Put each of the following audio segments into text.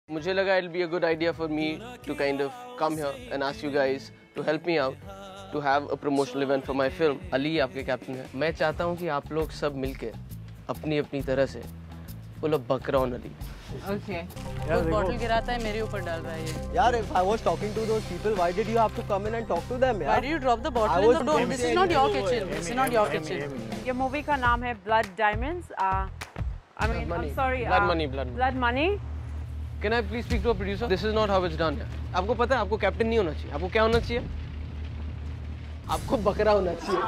मुझे लगा it'll be a good idea for me to kind of come here and ask you guys to help me out to have a promotional event for my film. Ali आपके captain है। मैं चाहता हूँ कि आप लोग सब मिलके अपनी अपनी तरह से बोलो बकरा ऑन अली। Okay. कोई बॉटल गिराता है मेरे ऊपर डाल रहा है ये। यार, if I was talking to those people, why did you have to come in and talk to them? Why did you drop the bottle in the door? This is not your kitchen. This is not your kitchen. ये movie का नाम है Blood Diamonds. I mean, I'm sorry. Blood Money. Can I please speak to a producer? This is not how it's done. आपको पता है आपको captain नहीं होना चाहिए। आपको क्या होना चाहिए? आपको बकरा होना चाहिए।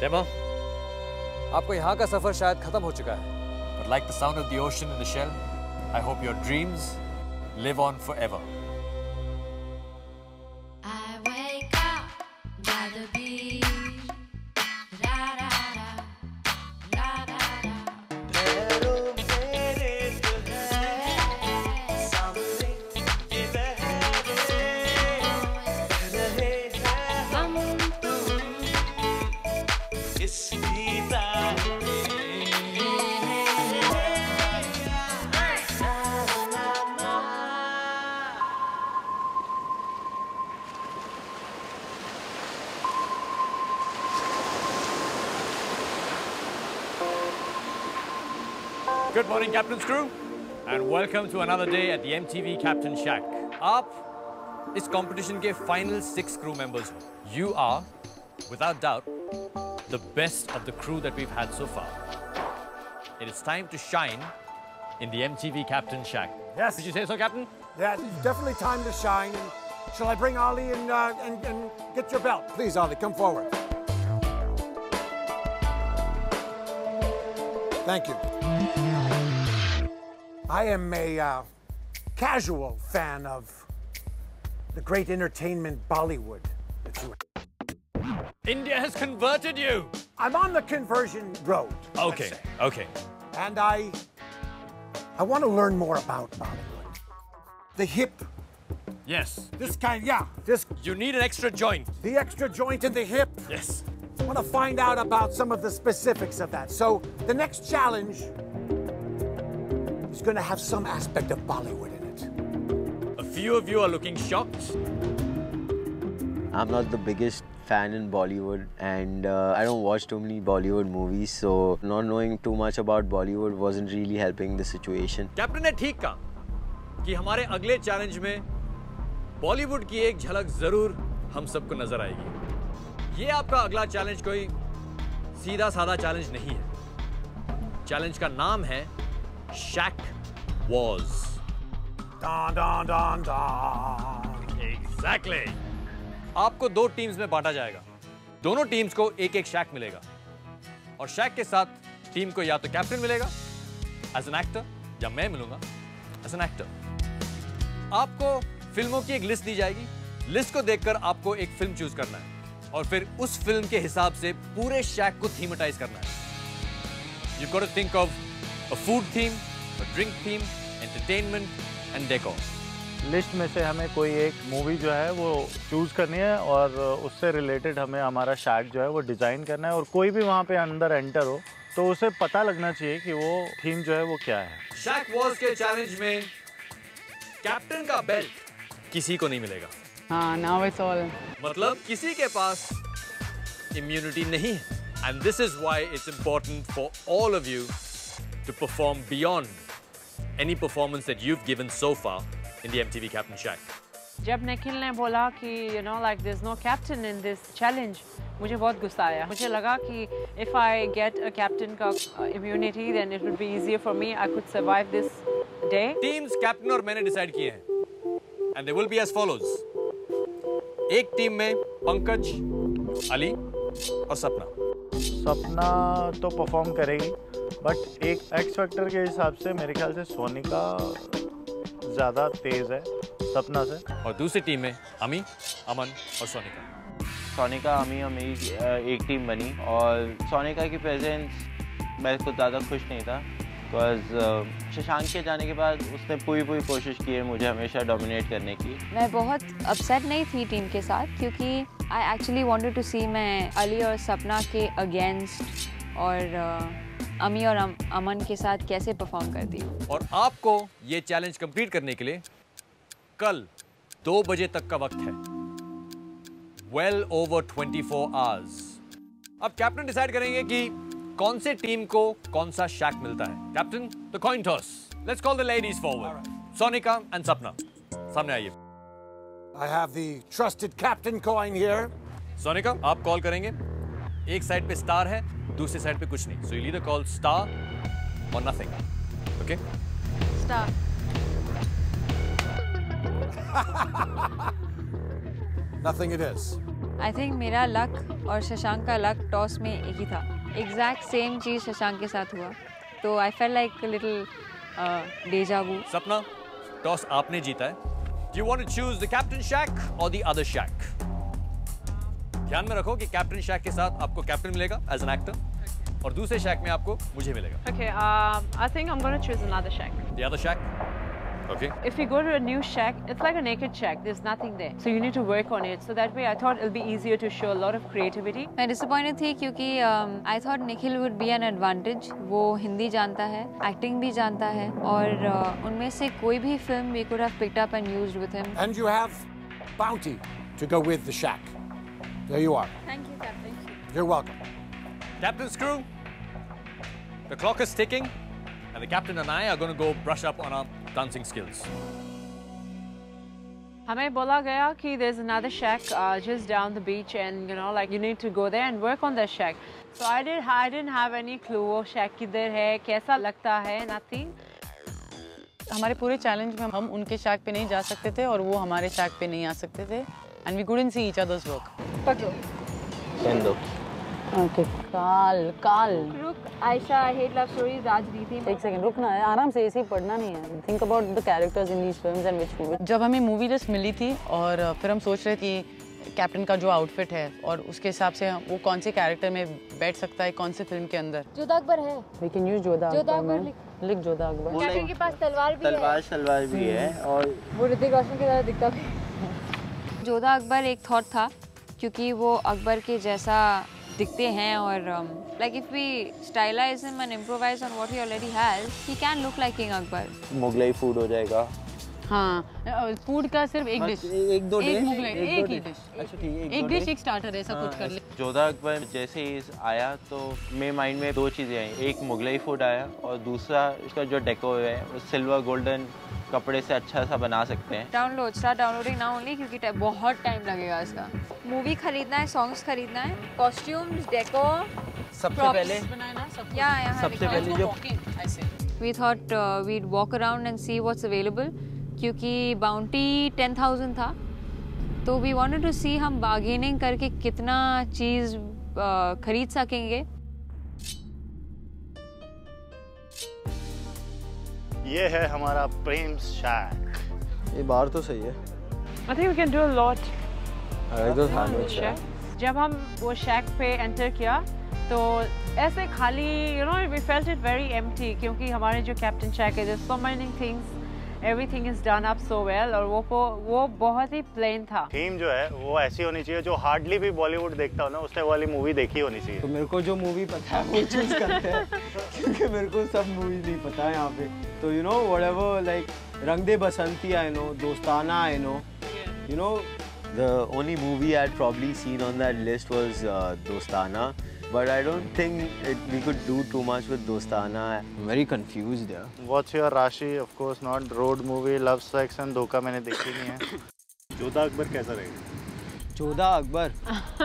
डेमो, आपको यहाँ का सफर शायद खत्म हो चुका है। But like the sound of the ocean in the shell, I hope your dreams live on forever. I wake up by the beach. Da da da, da da da. Good morning, Captain's crew, and welcome to another day at the MTV Captain Shack. आप इस competition के final 6 crew members हो. You are, without doubt, the best of the crew that we've had so far. It is time to shine in the MTV Captain Shack. Yes. Did you say so, Captain? Yeah, it's definitely time to shine. And shall I bring Ali and get your belt? Please, Ali, come forward. Thank you. I am a casual fan of the great entertainment Bollywood. India has converted you. I'm on the conversion road. Okay, okay. And I want to learn more about Bollywood. The hip. Yes. This kind, yeah. This. You need an extra joint. The extra joint in the hip. Yes. I want to find out about some of the specifics of that. So the next challenge is going to have some aspect of Bollywood in it. A few of you are looking shocked. I'm not the biggest fan in Bollywood, and I don't watch too many Bollywood movies, so not knowing too much about Bollywood wasn't really helping the situation. Captain ने ठीक कहा कि हमारे अगले challenge में बॉलीवुड की एक झलक जरूर हम सबको नजर आएगी। ये आपका अगला चैलेंज कोई सीधा साधा चैलेंज नहीं है। चैलेंज का नाम है शैक Wars. Dun, dun, dun, dun. Exactly. आपको 2 टीम्स में बांटा जाएगा। दोनों टीम्स को एक एक शैक मिलेगा और शैक के साथ टीम को या तो कैप्टन मिलेगा एज एन एक्टर या मैं मिलूंगा एज एन एक्टर। आपको फिल्मों की एक लिस्ट दी जाएगी। लिस्ट को देखकर आपको एक फिल्म चूज करना है और फिर उस फिल्म के हिसाब से पूरे शैक को थीमेटाइज करना है। You've got to think of a food theme, a drink theme, entertainment and decor. List में से हमें कोई एक मूवी जो है वो चूज करनी है और उससे रिलेटेड हमें हमारा शैक जो है वो डिजाइन करना है और कोई भी वहाँ पे अंदर एंटर हो तो उसे पता लगना चाहिए कि वो थीम जो है वो क्या है। शैक वॉर्स के चैलेंज में कैप्टन का बेल्ट किसी को नहीं मिलेगा। हाँ, now it's all. मतलब किसी के पास इम्यूनिटी नहीं है। And this is why it's important for all of you to perform beyond any performance that you've given so far in the MTV Captain Shack. जब निखिल ने बोला कि like there's no captain in this challenge, मुझे बहुत गुस्सा आया। मुझे लगा कि if I get a captain का immunity, then it would be easier for me. I could survive this day. Teams captain और मैंने decide किए हैं, and they will be as follows. एक टीम में पंकज, अली और सपना। सपना तो परफॉर्म करेगी, बट एक एक्स फैक्टर के हिसाब से मेरे ख्याल से सोनिका ज़्यादा तेज है सपना से। और दूसरी टीम में अमी, अमन और सोनिका। सोनिका, अमी और मेरी एक टीम बनी और सोनिका की प्रेजेंस मैं कुछ ज़्यादा खुश नहीं था बिकॉज शशांक के जाने के बाद उसने पूरी कोशिश की है मुझे हमेशा डोमिनेट करने की। मैं बहुत अपसेट नहीं थी टीम के साथ क्योंकि आई एक्चुअली वांटेड टू सी मैं अली और सपना के अगेंस्ट और अमी और अमन के साथ कैसे परफॉर्म करती हूँ। और आपको ये चैलेंज कंप्लीट करने के लिए कल 2 बजे तक का वक्त है। Well over 24 hours. अब कैप्टन डिसाइड करेंगे कि कौन से टीम को कौन सा शैक मिलता है। Captain, the coin toss. Let's call the ladies forward. Sonika and सपना, सामने आइए। I have the trusted captain coin here. Sonika, आप कॉल करेंगे। एक साइड पे स्टार है, दूसरी साइड पे कुछ नहीं। So you either call star or nothing. Okay? Star. Nothing it is. I think मेरा लक और शशांक का लक टॉस में एक ही था। एग्जैक्ट सेम चीज़ शशांक के साथ हुआ, तो आई फेल लाइक लिटिल डेजा वू। सपना, टॉस आपने जीता है। Do you want to choose the captain shack or the other shack? ध्यान में रखो कि कैप्टन शैक के साथ आपको कैप्टन मिलेगा एज एन एक्टर, और दूसरे शैक में आपको मुझे मिलेगा। Okay, I think I'm gonna choose another shack. The other shack? Okay. If you go to a new shack, it's like a naked shack. There's nothing there, so you need to work on it. So that way, I thought it'll be easier to show a lot of creativity. मैं disappointed थी क्योंकि I thought Nikhil would be an advantage. वो हिंदी जानता है, acting भी जानता है, और उनमें से कोई भी film we could have picked up and used with him. And you have bounty to go with the shack. There you are. Thank you captain. You're welcome. Captain's crew, the clock is ticking, and the captain and I are going to go brush up on our dancing skills. हमें बोला गया कि there's another shack just down the beach, and you know, like you need to go there and work on that shack. So I didn't have any clue वो shack किधर है, कैसा लगता है, nothing. हमारे पूरे चैलेंज में हम उनके शैक पे नहीं जा सकते थे और वो हमारे शैक पे नहीं आ सकते थे, and we couldn't see each others work. पकड़ो। चंदो। ओके, काल। रुक, Ayesha, I hate love stories आज दी थी। एक सेकंड रुकना है, आराम से, ऐसे ही पढ़ना नहीं है। Think about the characters in these films and which movie. जब हमें मूवी लिस्ट मिली थी और फिर हम सोच रहे कि कैप्टन का जो आउटफिट है और उसके हिसाब से वो कौन से कैरेक्टर में बैठ सकता है, कौन से फिल्म के अंदर। जोधा अकबर है। We can use Jodha Akbar. लिख जोधा अकबर। कैप्टन के पास तलवार भी है। तलवार भी है, और वो ऋतिक रोशन की तरह दिखता भी। जोधा अकबर एक थॉट था क्योंकि वो अकबर के जैसा दिखते हैं, और like if we stylise him and improvise on what he already has, he can look like king Akbar. Mughlai food हो जाएगा। हाँ, फूड का सिर्फ एक डिश, एक दो डिश, एक ही डिश। अच्छा ठीक है, एक डिश एक स्टार्टर ऐसा कुछ कर ले। जोधा अकबर जैसे ही आया तो मेरे माइंड में 2 चीज़ें आई। एक मुगलाई फूड आया, और दूसरा इसका जो डेकोर है वो सिल्वर गोल्डन कपड़े से अच्छा सा बना सकते हैं। Download, start downloading now only, क्योंकि बहुत टाइम लगेगा इसका। मूवी खरीदना है, सॉन्ग्स खरीदना है, कॉस्ट्यूम्स, डेकोर, सबसे पहले सबसे पहले जो we thought we'd walk around and see what's available, क्योंकि बाउंटी 10,000 था, तो वी वांटेड टू सी हम बार्गेनिंग करके कितना चीज़ खरीद सकेंगे। ये है हमारा प्रेम शैक। ये बार तो सही है। I think we can do a lot. तो था जब हम वो शैक पे एंटर किया तो ऐसे खाली, you know, we felt it very empty, क्योंकि हमारे जो कैप्टन शैक है, there's so many things, everything is done up so well, और वो बहुत ही प्लेन था। थीम जो है वो ऐसी होनी चाहिए जो हार्डली भी बॉलीवुड देखता हो ना, उसने वाली मूवी देखी होनी चाहिए। तो मेरे को जो मूवी पता है वो चूज करते हैं क्योंकि मेरे को सब मूवी नहीं पता है यहाँ पे। तो यू नो व्हाटएवर, लाइक रंग दे बसंती आई नो, दोस्ताना I know, you know. The only movie I'd probably seen on that list was Dostana, but I don't think we could do too much with Dostana. I'm very confused there. What's your Rashi? Of course not. Road movie, love, sex and धोखा मैंने देखी नहीं है। जोधा अकबर कैसा रहेगा? Jodha Akbar?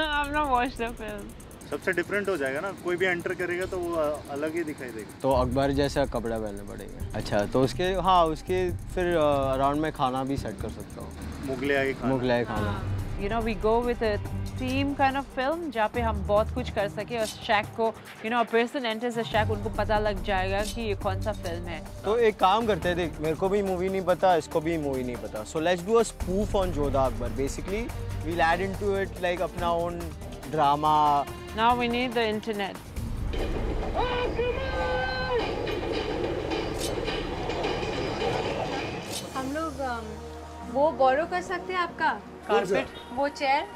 I've not watched the film. सबसे different हो जाएगा ना, कोई भी एंटर करेगा तो वो अलग ही दिखाई देगा। तो अकबर जैसा कपड़ा पहनना पड़ेगा। अच्छा, तो उसके हाँ उसके फिर अराउंड में खाना भी सेट कर सकता हूँ। मुगलाई खाना। You know, we go with a theme kind of film जहाँ पे हम बहुत कुछ कर सके, और शैक को, you know, a person enters a shack, उनको पता लग जाएगा कि ये कौन सा फिल्म है। तो एक काम करते हैं, देख मेरे को भी मूवी नहीं पता, इसको भी मूवी नहीं पता, so let's do a spoof on Jodha Akbar. Basically, we'll add into it like अपना own drama. Now we need the internet. हम लोग वो बोरो कर सकते हैं आपका कारपेट, वो चेयर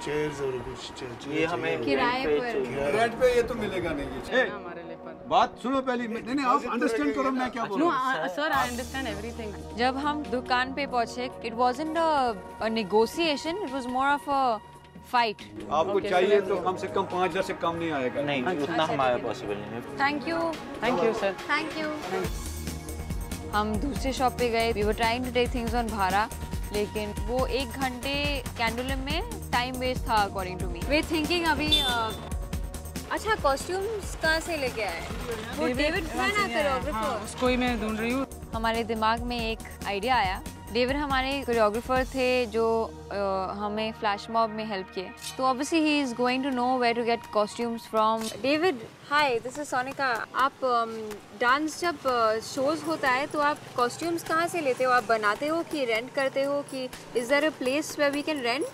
Chairs और कुछ ये हमें किराए पर। रेंट पे ये तो मिलेगा नहीं। हमारे लिए पर बात सुनो पहले। नहीं आप अंडरस्टैंड करो मैं क्या बोल रहा हूँ। Sir I understand everything. जब हम दुकान पे पहुंचे, it wasn't a negotiation, it was more of a fight. आपको चाहिए तो कम से कम 5000 से कम नहीं आएगा। नहीं उतना हमारा पॉसिबल नहीं है। Thank you sir. Thank you. हम दूसरे शॉप पे गए, we were trying to take things on भाड़ा, लेकिन वो 1 घंटे कैंडुलम में टाइम वेस्ट था according to me. We thinking अभी अच्छा कॉस्ट्यूम्स कहाँ से लेके आए? वो डेविड था ना कोरियोग्राफर, उसको ही मैं ढूंढ रही हूँ। हमारे दिमाग में एक आइडिया आया। डेविड हमारे कोरियोग्राफर थे जो हमें फ्लैश मॉब में हेल्प किए, तो obviously he is going to know where to get costumes from. David hi, this is Sonika. आप डांस जब शोज होता है तो आप कॉस्ट्यूम्स कहाँ से लेते हो? आप बनाते हो कि रेंट करते हो, कि is there a place where we can rent?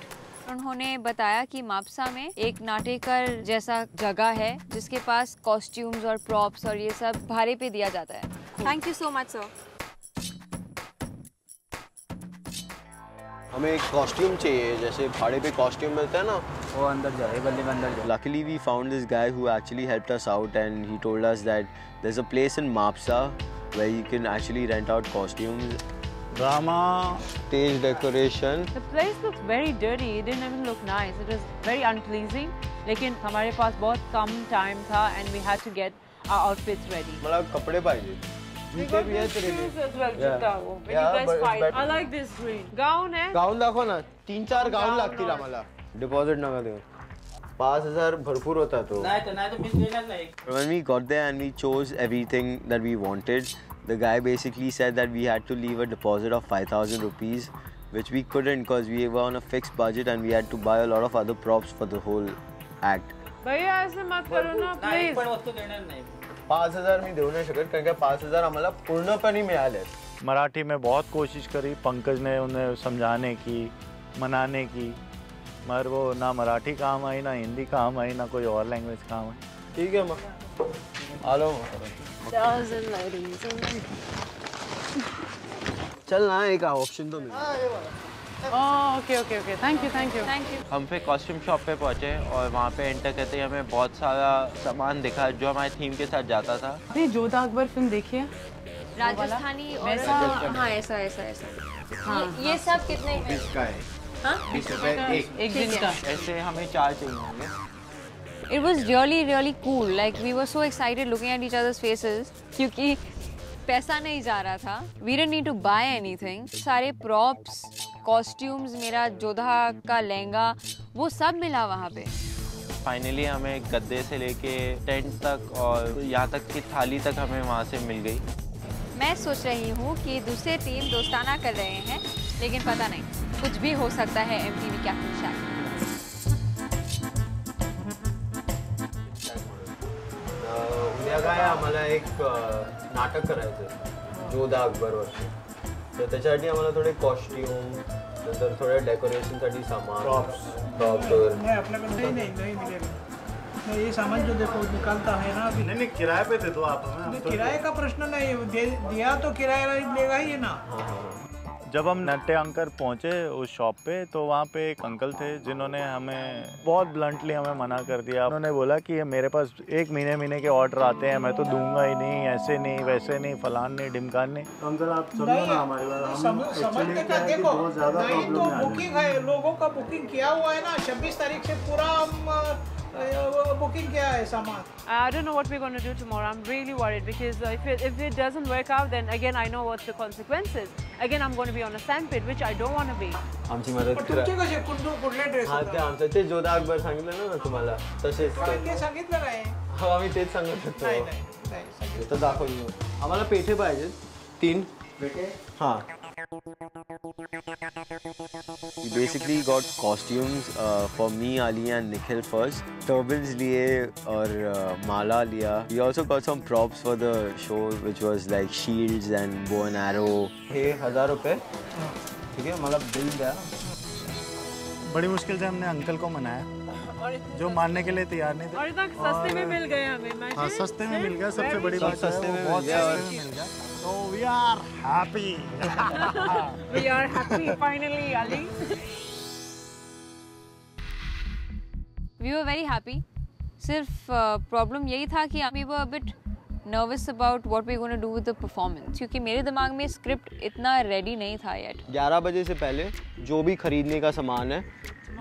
उन्होंने बताया कि मापसा में एक नाटेकर जैसा जगह है जिसके पास कॉस्ट्यूम्स और प्रॉप्स और ये सब भाड़े पे दिया जाता है। Thank you so much sir. हमें एक कॉस्ट्यूम चाहिए, जैसे भाड़े पे कॉस्ट्यूम मिलता है ना, वो अंदर जाए, गली में अंदर जाए। Luckily we found this guy who actually helped us out and he told us that there's a place in Mapsa where you can actually rent out costumes. Drama, stage decoration. The place looks very dirty. It didn't even look nice. It was very unpleasing. लेकिन हमारे पास बहुत कम time था and we had to get our outfits ready. मतलब कपड़े पाहिजे, जूते भी हैं तेरे लिए। I like this green. Gown है? गाऊन दाखव ना, 3-4 गाऊन लागतील आम्हाला। डिपॉझिट नका देऊ, 5000 भरपूर होता तो। नाही तो मी देणार नाही। When we got there and we chose everything that we wanted, the guy basically said that we had to leave a deposit of 5000 rupees, which we couldn't because we were on a fixed budget and we had to buy a lot of other props for the whole act. भैया ऐसे मत करो ना please. पण वस्तू देणार नाही। 5000 मी देऊ नाही शकत कारण की 5000 आम्हाला पूर्णपणे मिळाले। मराठी में बहुत कोशिश करी पंकज ने उन्हें समझाने की, मनाने की, मगर वो ना मराठी काम आई, ना हिंदी काम आई, ना कोई और लैंग्वेज काम आई। ठीक है माँ, आ लो। चल ना, एक ऑप्शन तो मिला। Okay okay okay, thank you. हम फिर कॉस्ट्यूम शॉप पे पहुंचे और वहाँ पे एंटर करते ही हमें बहुत सारा सामान दिखा जो हमारे थीम के साथ जाता था। आपने जोधा अकबर फिल्म देखी है? राजस्थानी और हाँ ऐसा। हाँ, ये सब कितने का है? हाँ? 20 रुपए एक दिन का। ऐसे हमें 4 चाहिए होंगे। It was really cool. Like we were so excited looking at each other's faces क्योंकि पैसा नहीं जा रहा था। We didn't need to buy anything. सारे props, costumes, मेरा जोधा का लहंगा, वो सब मिला वहाँ पे। फाइनली हमें गद्दे से लेके टेंट तक और यहाँ तक कि थाली तक हमें वहाँ से मिल गई। मैं सोच रही हूँ कि दूसरे टीम दोस्ताना कर रहे हैं, लेकिन पता नहीं, कुछ भी हो सकता है MTV कैप्टन शैक। उद्या काय आम्हाला एक नाटक करायचं जोधा अकबरवरती, तर त्याच्यासाठी आम्हाला थोडे कॉस्ट्यूम, नंतर थोडे डेकोरेशनसाठी सामान, प्रॉप्स नहीं अपने नहीं मिलेगा। नहीं ये सामान जो देखो निकालता है ना अभी। नहीं किराए पे थे तो आप हमें किराए का प्रश्न नहीं, दिया तो किराया लेगा ही ना। जब हम नट्टे अंकर पहुँचे उस शॉप पे तो वहाँ पे एक अंकल थे जिन्होंने हमें बहुत ब्लंटली हमें मना कर दिया। उन्होंने बोला कि मेरे पास 1 महीने के ऑर्डर आते हैं, मैं तो दूंगा ही नहीं, ऐसे नहीं वैसे नहीं, फलान नहीं ढिमकान नहीं। अंकल आप समझो ना हमारी बात, समझते का देखो नहीं तो बुकिंग है, लोगों का बुकिंग किया हुआ है ना, 26 तारीख से पूरा बुकिंग किया है सामान। I don't know what we're going to do tomorrow. I'm really worried because if it doesn't work out, then again I know what's the consequences. Again I'm going to be on a sandpit, which I don't want to be. आमची मदत करा। तुमचे कसे कुठले dress? हां ते आमचं ते जोधा अकबर सांगितलं ना तुम्हाला तसेच ते सांगितलं नाही। हो आम्ही तेच सांगत होतो। नाही तर दाखवू आम्हाला पेठे पाहिजे 3 पेठे। हां We basically got costumes for me, Ali and Nikhil first. Turbans लिए और माला लिया. We also got some props for the show, which was like shields and bow and arrow. हे 1000 रुपए, ठीक है? मतलब बिल दिया। बड़ी मुश्किल से हमने अंकल को मनाया, जो मानने के लिए तैयार नहीं थे। और इतना सस्ते में मिल गए हमें। हाँ सस्ते में मिल गया, सबसे बड़ी बात सस्ते में मिल गया। So we are happy. We are happy finally, Ali. We were very happy. सिर्फ प्रॉब्लम यही था कि we were a bit nervous about what we're going to do with the performance क्योंकि मेरे दिमाग में स्क्रिप्ट इतना रेडी नहीं था yet. 11 बजे से पहले जो भी खरीदने का सामान है,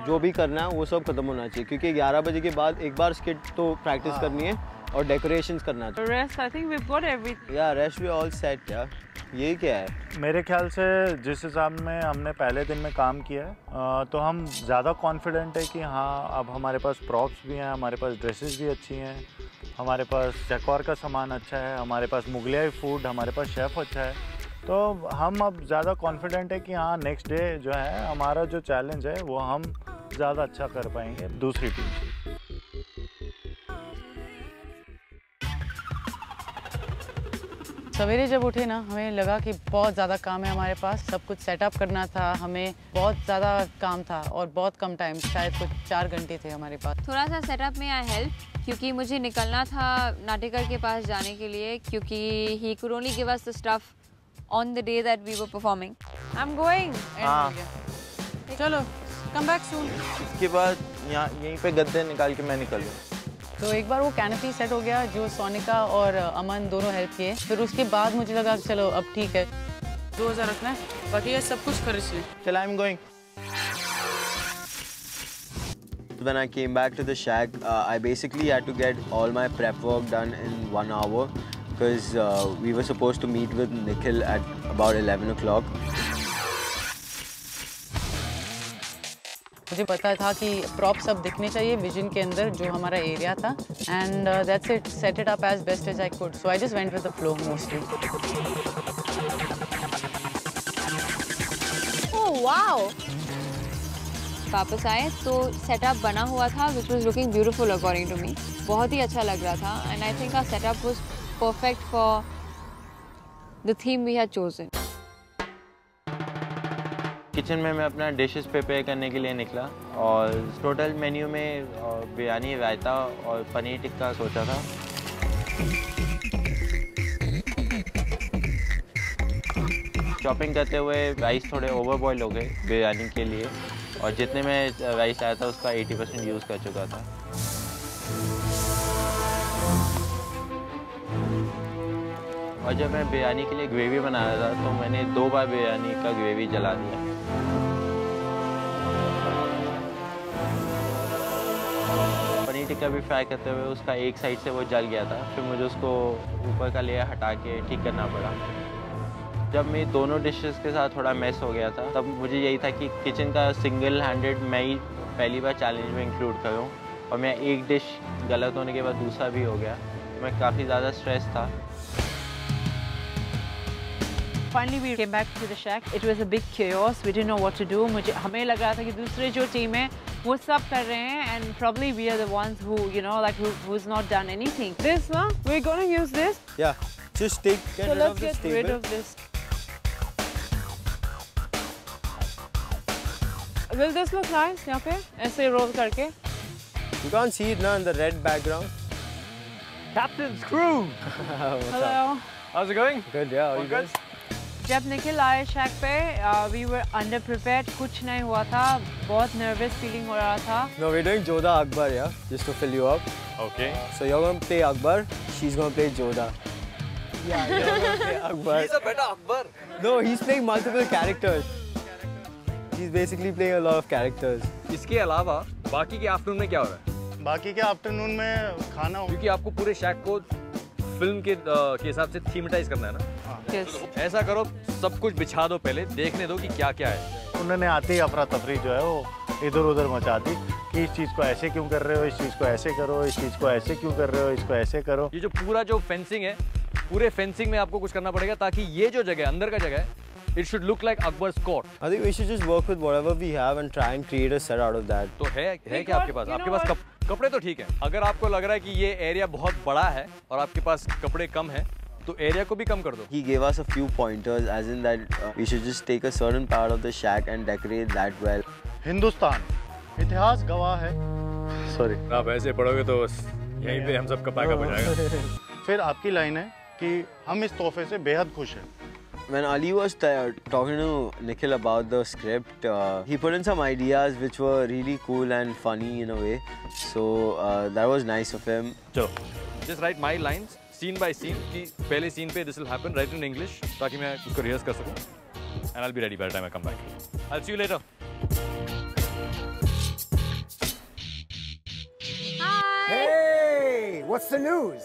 जो भी करना है वो सब खत्म होना चाहिए क्योंकि 11 बजे के बाद एक बार स्किट तो प्रैक्टिस करनी है और डेकोरेशंस करना चाहिए. Rest, I think we've got everything. Yeah, rest we all set यार. ये क्या है? मेरे ख्याल से जिस हिसाब में हमने पहले दिन में काम किया है तो हम ज़्यादा कॉन्फिडेंट है कि हाँ अब हमारे पास प्रॉप्स भी हैं, हमारे पास ड्रेसेस भी अच्छी हैं, हमारे पास डेकोर का सामान अच्छा है, हमारे पास मुगलियाई फूड, हमारे पास शेफ़ अच्छा है. तो हम अब ज़्यादा कॉन्फिडेंट है कि हाँ नेक्स्ट डे जो है हमारा जो चैलेंज है वो हम ज़्यादा अच्छा कर पाएंगे दूसरी टीम से. सवेरे जब उठे ना हमें लगा कि बहुत ज़्यादा काम है हमारे पास, सब कुछ सेटअप करना था, हमें बहुत ज़्यादा काम था और बहुत कम टाइम, शायद कुछ 4 घंटे थे हमारे पास. थोड़ा सा सेटअप में आई हेल्प क्योंकि मुझे निकलना था नाटेकर के पास जाने के लिए क्योंकि he could only give us the stuff on the day that we were performing. I am going. चलो कम बैक सून. इसके बाद यहाँ यहीं पे गद्दे निकाल के मैं निकल गया. तो एक बार वो कैनपी सेट हो गया जो सोनिका और अमन दोनों हेल्प किए. फिर उसके बाद मुझे लगा चलो अब ठीक है 2000 रखना है, बाकी ये सब कुछ खर्च ले. चल आई am going. When I came back to the shack, I basically had to get all my prep work done in 1 hour because we were supposed to meet with Nikhil at about 11 o'clock. मुझे पता था कि prop सब दिखने चाहिए vision के अंदर जो हमारा एरिया था and that's it, set it up as best as I could. So I just went with the flow mostly. Oh wow. वापस आए तो सेटअप बना हुआ था which was looking beautiful according to me. बहुत ही अच्छा लग रहा था and I think our setup was perfect for the theme we had chosen. Kitchen में मैं अपना डिशेस प्रिपेयर करने के लिए निकला और टोटल मेन्यू में बिरयानी, रायता और पनीर टिक्का सोचा था. चॉपिंग करते हुए राइस थोड़े ओवर बॉयल हो गए बिरयानी के लिए और जितने में राइस आया था उसका 80% यूज़ कर चुका था. और जब मैं बिरयानी के लिए ग्रेवी बना रहा था तो मैंने 2 बार बिरयानी का ग्रेवी जला दिया. पनीर टिक्का भी फ्राई करते हुए उसका एक साइड से वो जल गया था. फिर मुझे उसको ऊपर का लेयर हटा के ठीक करना पड़ा. जब मैं दोनों डिशेस के साथ थोड़ा मैस हो गया था तब मुझे यही था कि किचन का सिंगल हैंडेड मैं ही पहली बार चैलेंज में इंक्लूड करूं और मैं एक डिश गलत होने के बाद दूसरा भी हो गया. मैं काफ़ी ज़्यादा स्ट्रेस था. Finally we came back to the shack. It was a big chaos. We didn't know what to do. हमें लग रहा था कि दूसरे जो टीम है वो सब कर रहे हैं and probably we are the ones who who's not done anything. This, huh? We're gonna use this. Yeah, just get rid of this table. Rid of this. Will this look nice यहाँ पे ऐसे roll करके? You can't see it now in the red background. Captain's crew. Hello. How's it going? Good, yeah. How are you guys? जब निखिल आए शैक पे we were under prepared. कुछ नहीं हुआ था, बहुत nervous feeling हो रहा था. No, we're doing Jodha Akbar, yeah, just to fill you up. Okay. So you're going to play Akbar, she's going to play Jodha. Yeah, you're going to play Akbar. He's a better Akbar. No, he's playing multiple characters. He's basically playing a lot of characters. इसके अलावा बाकी के afternoon में क्या हो रहा है? बाकी के आफ्टरनून में खाना हो क्योंकि आपको पूरे शैक को फिल्म के हिसाब से थीमेटाइज करना है ना. Yes. ऐसा करो सब कुछ बिछा दो, पहले देखने दो कि क्या क्या है. उन्होंने आते ही अफरा तफरी जो है वो इधर उधर मचा दी कि इस चीज़ को ऐसे क्यों कर रहे हो, इस चीज़ को ऐसे करो, इस चीज़ को ऐसे क्यों कर रहे हो, इसको ऐसे करो. ये जो पूरा जो फेंसिंग है, पूरे फेंसिंग में आपको कुछ करना पड़ेगा ताकि ये जो जगह अंदर का जगह है it should look like Akbar's court. I think we should just work with whatever we have and try and create a set out of that. तो है क्या आपके पास? आपके पास कपड़े तो ठीक है. अगर आपको लग रहा है कि ये एरिया बहुत बड़ा है और आपके पास कपड़े कम है तो एरिया को भी कम कर दो. He gave us a few pointers as in that we should just take a certain part of the shack and decorate that well. Hindustan इतिहास गवाह है. सॉरी. आप ऐसे पढ़ोगे तो यहीं पे हम सबका पैकअप हो जाएगा. फिर आपकी लाइन है कि हम इस तोहफे से बेहद खुश हैं. When Ali was talking to Nikhil about the script, he put in some ideas which were really cool and funny in a way. So that was nice of him. So, just write my lines, scene by scene कि पहले scene पे this will happen write in English ताकि मैं उसको rehearse कर सकूं and I will be ready by the time I come back. I will see you later. Hey, what's the news?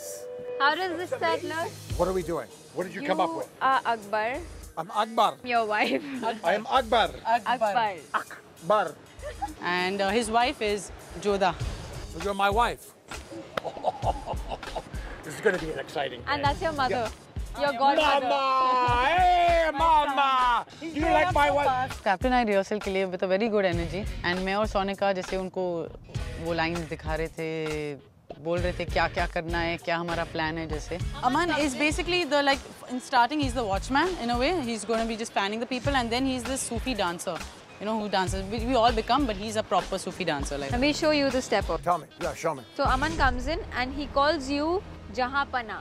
How does this set look? What are we doing? What did you come up with? Akbar. I'm Akbar. Your wife. I am Akbar. Akbar. Akbar. And his wife is Jodha. So you're my wife. This is going to be an exciting day. And that's your mother. Your godmother. Mama! Hey, Mama! Do you like my wife? Captain I rehearsal के लिए with a very good energy and मैं और सोनिका जैसे उनको वो lines दिखा रहे थे, बोल रहे थे क्या क्या करना है, क्या हमारा प्लान है। जैसे Aman is basically the like in starting he is the watchman in a way, he is going to be just fanning the people and then he is the Sufi dancer, you know, who dances. We all become, but he's a proper Sufi dancer. Like. Let me show you the step up. Tell me. Yeah, show me. So Aman comes in and he calls you Jahapana.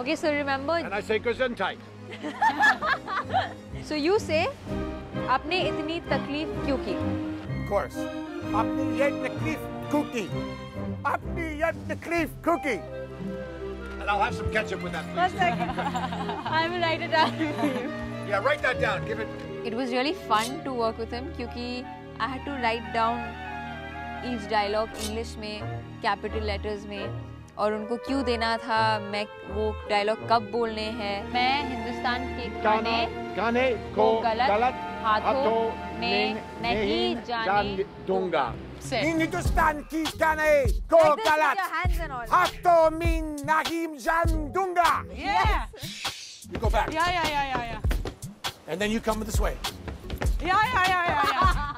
Okay, so remember. And I say Gesundheit. So you say, आपने इतनी तकलीफ क्यों की? Of course. आपने ये तकलीफ क्यों की? आपने ये तकलीफ क्यों की? And I'll have some ketchup with that, please. 1 second. I will write it down for you. Yeah, write that down. Give it. It was really fun to work with him क्योंकि I had to write down each dialogue English में, capital letters में, और उनको क्यों देना था, मैं वो dialogue कब बोलने हैं। मैं हिंदुस्तान के गाने को गलत हाथों में नहीं जाने दूंगा। Say. हिंदुस्तान की गाने को Like this with गलत your hands and all. हाथों में नहीं जाने दूंगा। Yeah. You go back. Yeah. And then you come this way. Yeah.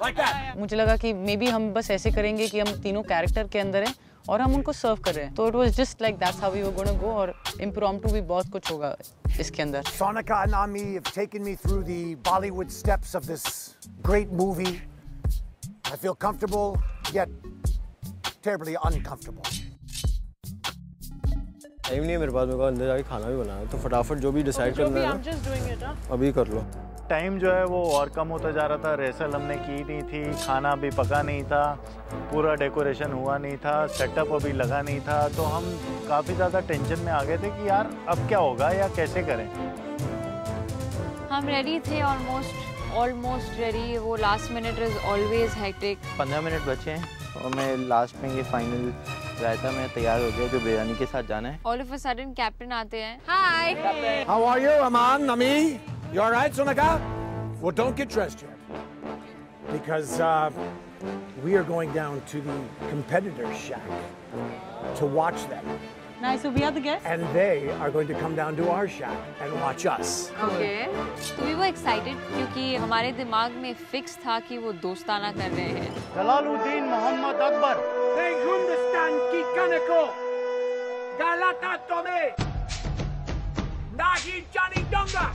Like that. मुझे लगा कि मे बी हम बस ऐसे करेंगे कि हम तीनों कैरेक्टर के अंदर हैं और हम उनको सर्व कर रहे हैं, तो it was just like that's how we were gonna go, और इम्प्रॉम्प्टू भी बहुत कुछ होगा इसके अंदर। Sonika and Ami have taken me through the Bollywood steps of this great movie. I feel comfortable, yet terribly uncomfortable. Time नहीं है मेरे पास, मेरे को अंदर जाके खाना भी बनाना है, तो फटाफट जो भी डिसाइड करना है ना अभी कर लो। टाइम जो है वो और कम होता जा रहा था, रिहर्सल हमने की नहीं थी, खाना भी पका नहीं था, पूरा डेकोरेशन हुआ नहीं था, सेटअप अभी लगा नहीं था, तो हम काफ़ी ज़्यादा टेंशन में आ गए थे कि यार अब क्या होगा या कैसे करें। हम रेडी थे, ऑलमोस्ट रेडी। वो last minute is always hectic. 15 minute बचे हैं और मैं लास्ट में ये फाइनल रायता में तैयार हो गया जो बिरयानी के साथ जाना है। All of a sudden captain आते हैं। हाय। How are you, Aman, Ami? You all right, Sonika? Well, don't get dressed yet, because we are going down to the competitors' shack to watch them. Nice, so we are the guests? And they are going to come down to our shack and watch us. Okay. तो we were excited क्योंकि हमारे दिमाग में fix था कि वो दोस्ताना कर रहे हैं। जलालुद्दीन मोहम्मद अकबर। हिंदुस्तान की कनको गलता तुम्हें नहीं जाने दूंगा।